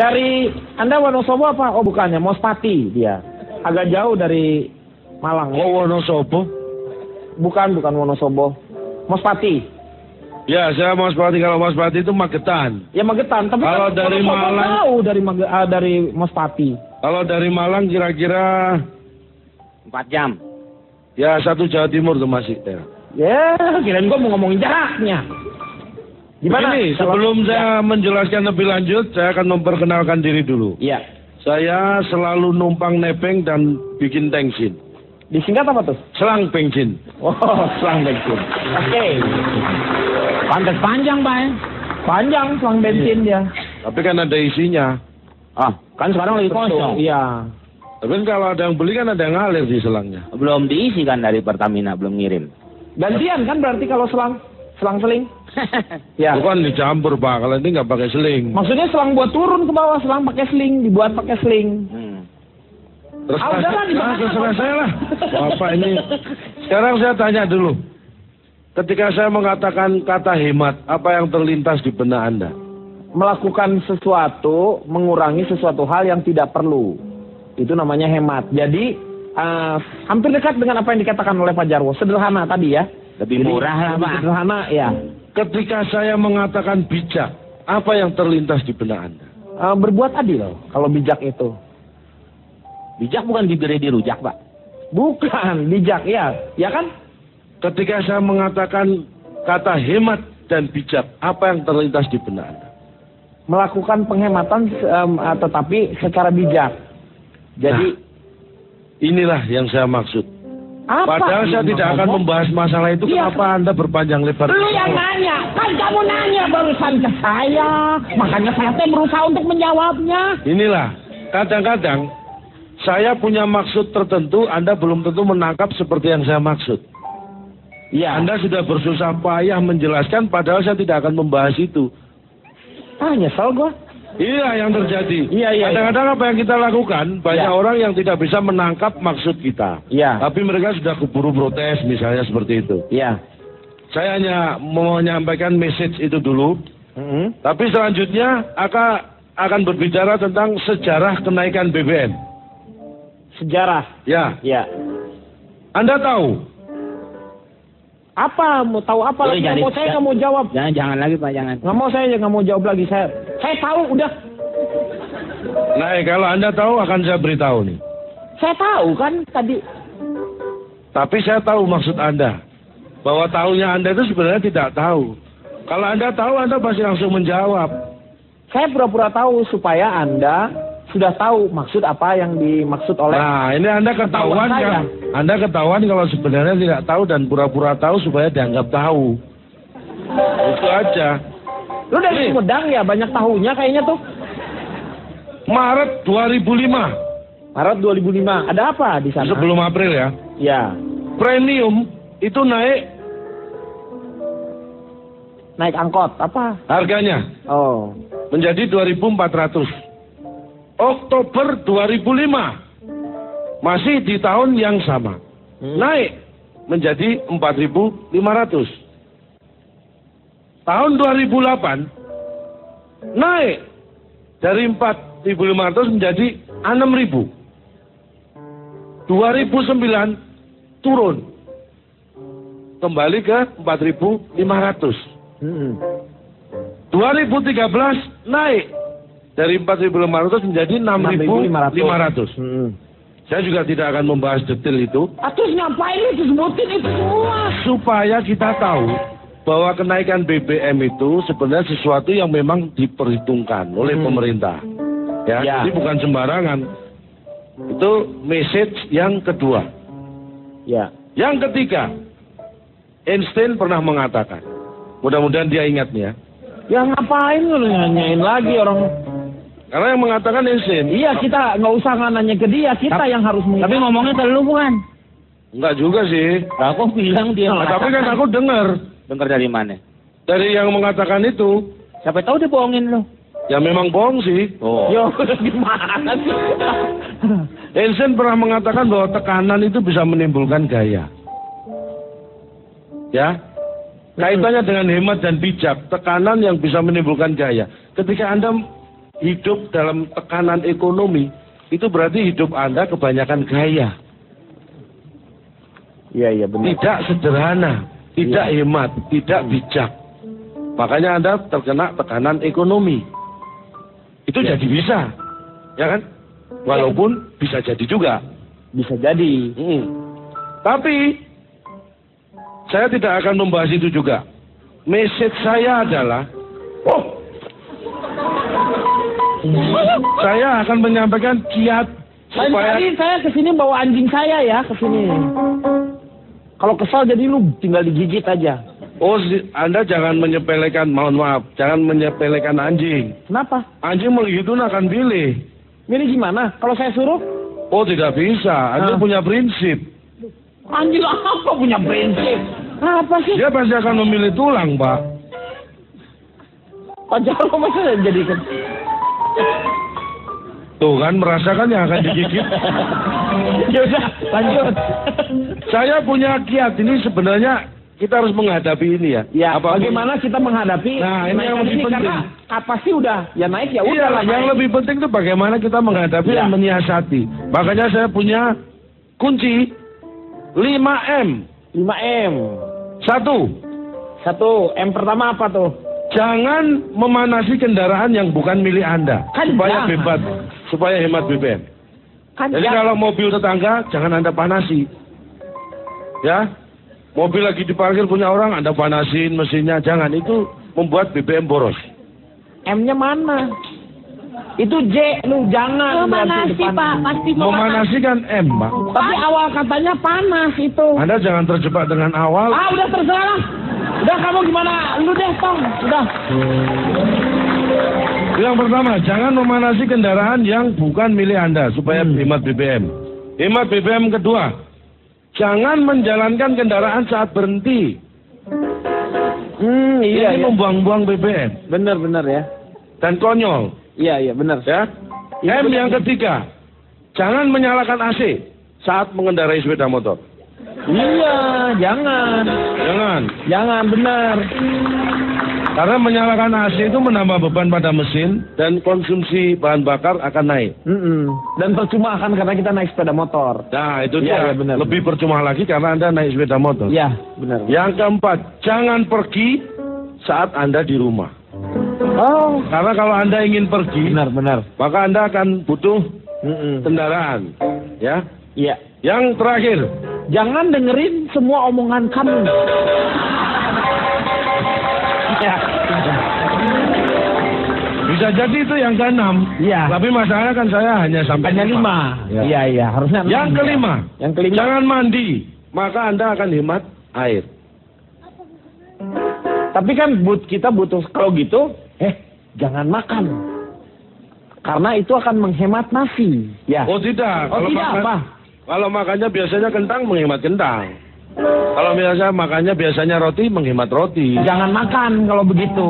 Dari Anda Wonosobo apa? Oh bukannya, Mospati dia. Agak jauh dari Malang. Oh Wonosobo? Bukan Wonosobo. Mospati. Ya saya Mospati, kalau Mospati itu Magetan. Ya Magetan, tapi kalau kan dari Wonosobo Malang jauh dari Mospati. Kalau dari Malang kira-kira 4 jam. Ya 1 Jawa Timur tuh masih. Ya, kirain gua mau ngomongin jaraknya. Gimana? Begini, sebelum saya menjelaskan lebih lanjut, saya akan memperkenalkan diri dulu. Iya. Saya selalu numpang nebeng dan bikin bensin. Disingkat apa tuh? Selang bensin. Oh, selang bensin. Oke. Pantes panjang, Pak. Panjang selang bensin dia. Tapi kan ada isinya. Ah, kan sekarang lagi kosong. Iya. Tapi kalau ada yang beli kan ada yang ngalir di selangnya. Belum diisi kan dari Pertamina, belum ngirim. Gantian kan berarti kalau selang-seling. Ya. Bukan dicampur Pak, kalau ini nggak pakai seling. Maksudnya selang buat turun ke bawah, selang pakai seling, dibuat pakai seling. Terus terserah saya lah. Bapak ini. Sekarang saya tanya dulu. Ketika saya mengatakan kata hemat, apa yang terlintas di benak Anda? Melakukan sesuatu, mengurangi sesuatu hal yang tidak perlu. Itu namanya hemat. Jadi hampir dekat dengan apa yang dikatakan oleh Pak Jarwo. Sederhana tadi ya. Lebih murah lah Pak. Sederhana ya. Ketika saya mengatakan bijak, apa yang terlintas di benak Anda? Berbuat adil kalau bijak itu. Bijak bukan diberi dirujak Pak. Bukan, bijak ya. Ya kan? Ketika saya mengatakan kata hemat dan bijak, apa yang terlintas di benak Anda? Melakukan penghematan tetapi secara bijak. Jadi inilah yang saya maksud. apa? Padahal saya tidak akan membahas masalah itu. Iya. Kenapa Anda berpanjang lebar? Lu yang nanya, kan kamu nanya barusan ke saya. Makanya saya berusaha untuk menjawabnya. Inilah, kadang-kadang saya punya maksud tertentu, Anda belum tentu menangkap seperti yang saya maksud. Iya. Anda sudah bersusah payah menjelaskan, padahal saya tidak akan membahas itu. Nyesel gua. Iya yang terjadi. Iya. Kadang-kadang apa yang kita lakukan, banyak Iya. orang yang tidak bisa menangkap maksud kita. Iya. Tapi mereka sudah keburu protes, misalnya seperti itu. Iya. Saya hanya mau menyampaikan message itu dulu. Tapi selanjutnya akan berbicara tentang sejarah kenaikan BBM. Sejarah. Ya, Ya. Anda tahu Apa? Mau tahu apa? Boleh, Nggak mau, saya nggak mau jawab. Jangan lagi Pak, jangan. Nggak mau jawab lagi. Saya tahu udah. Nah, kalau Anda tahu akan saya beritahu nih. Saya tahu kan tadi. Tapi saya tahu maksud Anda. Bahwa tahunya Anda itu sebenarnya tidak tahu. Kalau Anda tahu, Anda pasti langsung menjawab. Saya pura-pura tahu supaya Anda sudah tahu maksud apa yang dimaksud oleh. Nah, ini Anda ketahuan kan? Anda ketahuan kalau sebenarnya tidak tahu dan pura-pura tahu supaya dianggap tahu. Itu aja. Lu dari Sumedang ya, banyak tahunya kayaknya tuh. Maret 2005. Maret 2005. Ada apa di sana? Sebelum April ya. Ya. Premium itu Naik angkot apa? harganya Oh. menjadi 2.400. Oktober 2005 masih di tahun yang sama naik menjadi 4.500. Tahun 2008 naik dari 4.500 menjadi 6.000. 2009 turun kembali ke 4.500. 2013 naik dari 4.500 menjadi 6.500. Saya juga tidak akan membahas detail itu. Terus ngapain lu disebutin itu semua? Supaya kita tahu bahwa kenaikan BBM itu sebenarnya sesuatu yang memang diperhitungkan oleh pemerintah. Ya, jadi bukan sembarangan. Itu message yang kedua. Ya. Yang ketiga, Einstein pernah mengatakan, mudah-mudahan dia ingat nih ya. Ya ngapain lu nanyain lagi orang? Karena yang mengatakan Einstein. Iya, kita nggak usah nanya ke dia, kita yang harus mengingat. Tapi ngomongnya ke lu bukan? Enggak juga sih. Aku bilang dia. Tapi kan aku dengar. Dengar dari mana? Dari yang mengatakan itu. Siapa tahu dia bohongin lu. Ya memang bohong sih. Oh. Yo, gimana sih? Einstein pernah mengatakan bahwa tekanan itu bisa menimbulkan gaya. Ya. Kaitannya dengan hemat dan bijak, tekanan yang bisa menimbulkan gaya. Ketika Anda hidup dalam tekanan ekonomi, itu berarti hidup Anda kebanyakan gaya. Iya, benar. Tidak sederhana, tidak hemat, tidak bijak. Makanya Anda terkena tekanan ekonomi. Itu jadi bisa, ya kan? Walaupun bisa jadi juga. Bisa jadi. Tapi saya tidak akan membahas itu juga. Message saya adalah, saya akan menyampaikan kiat supaya saya kesini bawa anjing saya ya kesini. Kalau kesal jadi lu tinggal digigit aja. Anda jangan menyepelekan, mohon maaf, jangan menyepelekan anjing. Kenapa? Anjing begitu akan pilih. Milih gimana? Kalau saya suruh? Tidak bisa. Anjing punya prinsip. Anjing apa punya prinsip? Apa sih? Dia pasti akan memilih tulang, Pak. Pak Jarwo masa jadikan? Tuh kan, merasakan yang akan digigit. Yaudah, lanjut. Saya punya kiat. Ini sebenarnya kita harus menghadapi ini ya. Ya, bagaimana kita menghadapi? Nah, ini yang lebih penting. Karena apa sih udah, ya naik ya udah. Iya, yang lebih penting itu bagaimana kita menghadapi dan menyiasati. Makanya saya punya kunci 5M. 5M. Satu. M pertama apa tuh? Jangan memanasi kendaraan yang bukan milik Anda. Supaya bebas, supaya hemat BBM. Jadi kalau mobil tetangga, jangan Anda panasi. Ya, mobil lagi diparkir punya orang, Anda panasin mesinnya. Jangan, itu membuat BBM boros. M-nya mana? Itu J, lu jangan. Memanasi, Pak. Pasti memanasi kan M, Pak. Tapi awal katanya panas itu. Anda jangan terjebak dengan awal. Udah terserah. Udah kamu gimana? Lu deh, Tong. Udah. Yang pertama, jangan memanasi kendaraan yang bukan milik Anda supaya hemat BBM. Hemat BBM kedua, jangan menjalankan kendaraan saat berhenti. Iya. Ini membuang-buang BBM. Bener ya. Dan konyol. Iya, bener. Ya. M yang ketiga, jangan menyalakan AC saat mengendarai sepeda motor. Iya, jangan. Jangan, benar. Karena menyalakan AC itu menambah beban pada mesin dan konsumsi bahan bakar akan naik. Dan percuma akan karena kita naik sepeda motor. Nah, itu dia. Benar. Lebih percuma lagi karena Anda naik sepeda motor. Iya, benar. Yang keempat, jangan pergi saat Anda di rumah. Karena kalau Anda ingin pergi, benar. maka Anda akan butuh kendaraan. Ya. Iya. Yang terakhir, jangan dengerin semua omongan kamu. Ya. Bisa jadi itu yang ke-6. Iya. Tapi masalahnya kan saya hanya sampai 5. Ya. Iya, harusnya 6. Yang kelima, Yang kelima, jangan mandi, maka Anda akan hemat air. Tapi kan kita butuh kalau gitu, jangan makan. Karena itu akan menghemat nasi. Ya. Tidak. Apa? Kalau makannya biasanya kentang, menghemat kentang. Kalau biasanya roti, menghemat roti. Jangan makan kalau begitu.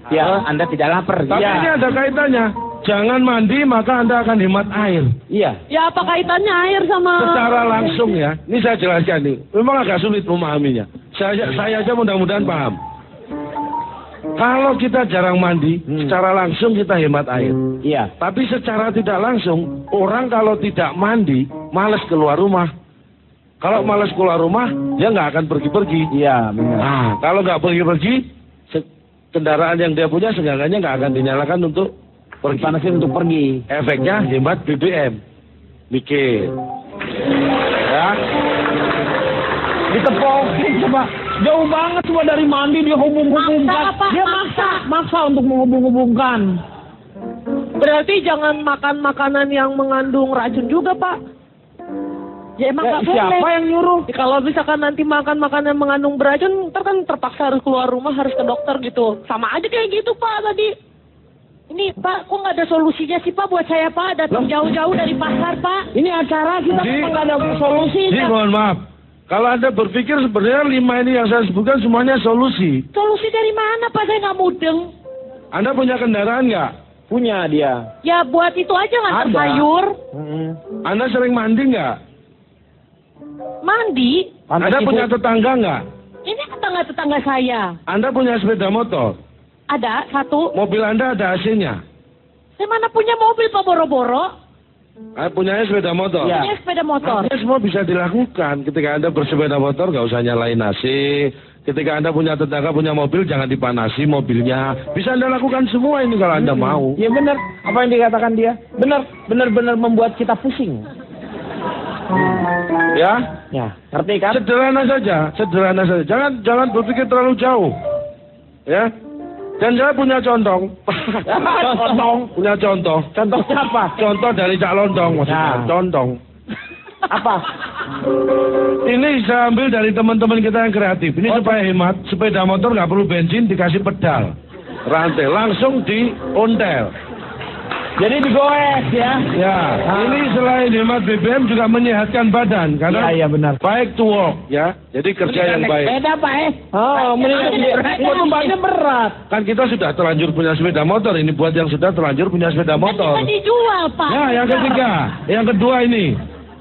Ya, Anda tidak lapar. Tapi ini ada kaitannya. Jangan mandi, maka Anda akan hemat air. Iya. Ya, apa kaitannya air sama... Secara langsung ya. Ini saya jelaskan nih. Memang agak sulit memahaminya. Saya aja mudah-mudahan paham. Kalau kita jarang mandi, secara langsung kita hemat air. Iya. Tapi secara tidak langsung, orang kalau tidak mandi, malas keluar rumah. Kalau malas keluar rumah, dia nggak akan pergi-pergi. Iya, benar. Nah, kalau nggak pergi-pergi, kendaraan yang dia punya seenggaknya nggak akan dinyalakan untuk pergi. Panasin untuk pergi. Efeknya hemat BBM. Mikir. Ya. Ditepokin coba. Jauh banget coba dari mandi dia hubung-hubungkan. Dia maksa untuk menghubung-hubungkan. Berarti jangan makan makanan yang mengandung racun juga, Pak. Ya emang nggak boleh. Siapa yang nyuruh? Kalau misalkan nanti makan makanan mengandung beracun, ntar kan terpaksa harus keluar rumah, harus ke dokter gitu. Sama aja kayak gitu, Pak, tadi. Ini, Pak, kok nggak ada solusinya sih, Pak, buat saya, Pak? Datang jauh-jauh dari pasar, Pak. Ini acara kita nggak ada solusi. Jadi, mohon maaf. Kalau Anda berpikir sebenarnya 5 ini yang saya sebutkan semuanya solusi. Solusi dari mana, Pak? Saya nggak mudeng. Anda punya kendaraan nggak? Punya dia. Ya, buat itu aja ngantar sayur. Anda sering mandi nggak? Mandi. Anda punya tetangga nggak? Ini tetangga-tetangga saya. Anda punya sepeda motor? Ada, 1. Mobil Anda ada AC-nya? Saya mana punya mobil Pak boro-boro? Punyanya sepeda motor. Ya. Punya sepeda motor. Ini semua bisa dilakukan. Ketika Anda bersepeda motor, nggak usah nyalain AC. Ketika Anda punya tetangga punya mobil, jangan dipanasi mobilnya. Bisa Anda lakukan semua ini kalau Anda mau. Iya benar, apa yang dikatakan dia. Benar membuat kita pusing. Ya, Ya, ngerti kan? sederhana saja. Jangan berpikir terlalu jauh. Ya. Dan saya punya contoh. Punya contoh. Contohnya apa? Contoh dari Cak Lontong maksudnya. Nah. Contoh. Apa? Ini saya ambil dari teman-teman kita yang kreatif. Ini supaya hemat. Sepeda motor nggak perlu bensin, dikasih pedal. Rantai. Langsung ontel. Jadi digoes ya. Ya. Ini selain hemat BBM juga menyehatkan badan. Karena Iya benar. baik to work. Ya. Jadi kerja yang baik. Sepeda Pak Oh, bebannya berat. Kan kita sudah terlanjur punya sepeda motor. Ini buat yang sudah terlanjur punya sepeda motor. Kan dijual Pak. Ya, yang ketiga. Yang kedua ini.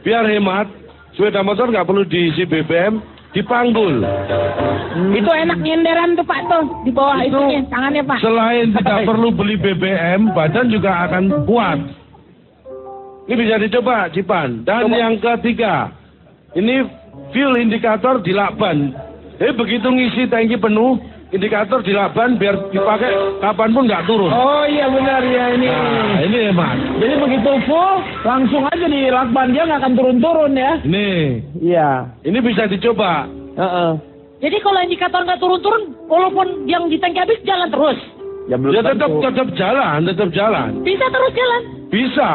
Biar hemat. Sepeda motor nggak perlu diisi BBM. Dipanggul. Itu enak nyenderan tuh Pak tuh. Di bawah Itu itunya, tangannya Pak. Selain tidak perlu beli BBM, badan juga akan kuat. Ini bisa dicoba, Cipan. Dan yang ketiga, ini fuel indikator di lakban. Jadi begitu ngisi tangki penuh, indikator di lakban biar dipakai kapanpun nggak turun. Oh iya benar ya ini. Nah, ini hemat. Jadi begitu full, langsung aja di lakban dia nggak akan turun-turun ya. Ini, Iya. ini bisa dicoba. Jadi kalau indikator nggak turun-turun, walaupun yang di tangki habis jalan terus. Ya belum Ya tentu. tetap jalan. Bisa terus jalan. Bisa.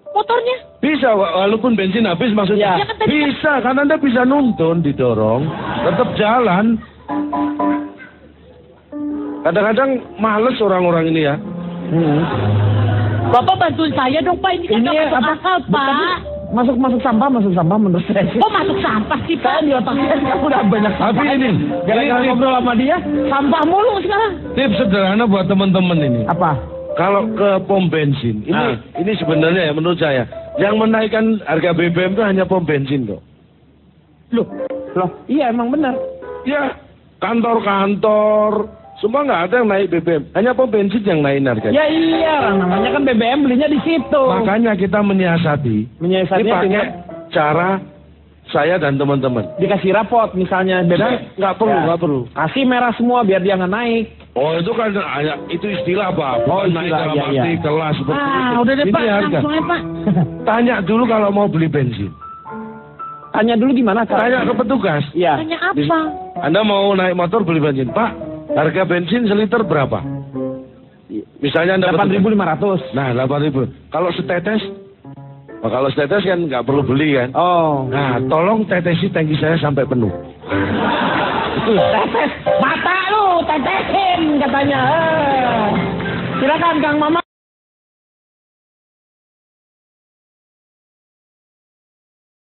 Motornya. Bisa, walaupun bensin habis maksudnya. Ya. Bisa, karena Anda bisa nuntun, didorong, tetap jalan. Kadang-kadang males orang-orang ini ya. Bapak bantuin saya dong Pak, ini kan nggak masuk apa? akal Pak. Masuk sampah menurut saya. Kok masuk sampah sih Pak? Saya di otak saya udah banyak Tapi sampah. ini, Gara-gara ngobrol sama dia, sampah mulu sekarang. tips sederhana buat teman-teman ini. Apa? Kalau ke pom bensin, ini sebenarnya ya menurut saya, yang menaikkan harga BBM itu hanya pom bensin kok. Loh, iya emang benar. Ya, kantor-kantor, semua nggak ada yang naik BBM, hanya pom bensin yang naikin harganya. Ya iya, orang namanya kan BBM belinya di situ. Makanya kita menyiasati, Menyiasati ini pakai dengan cara saya dan teman-teman. dikasih rapot misalnya BBM. Nggak perlu. Kasih merah semua biar dia nggak naik. Oh itu kan itu istilah Pak. Oh, Bukan naik istilah, dalam iya, arti iya. kelas seperti itu. Udah deh Ini Pak, harga. langsung aja Pak. Tanya dulu kalau mau beli bensin. Tanya dulu gimana Tanya ke petugas. Iya. Tanya apa? Anda mau naik motor beli bensin, Pak? Harga bensin seliter berapa? Misalnya Anda 8.500. Nah, 8.000. Kalau setetes? Oh, kalau setetes kan nggak perlu beli kan? Oh. Nah, tolong tetesi tangki saya sampai penuh. Itu. Tetes mata lu, tetesin katanya. Silakan Kang Mama.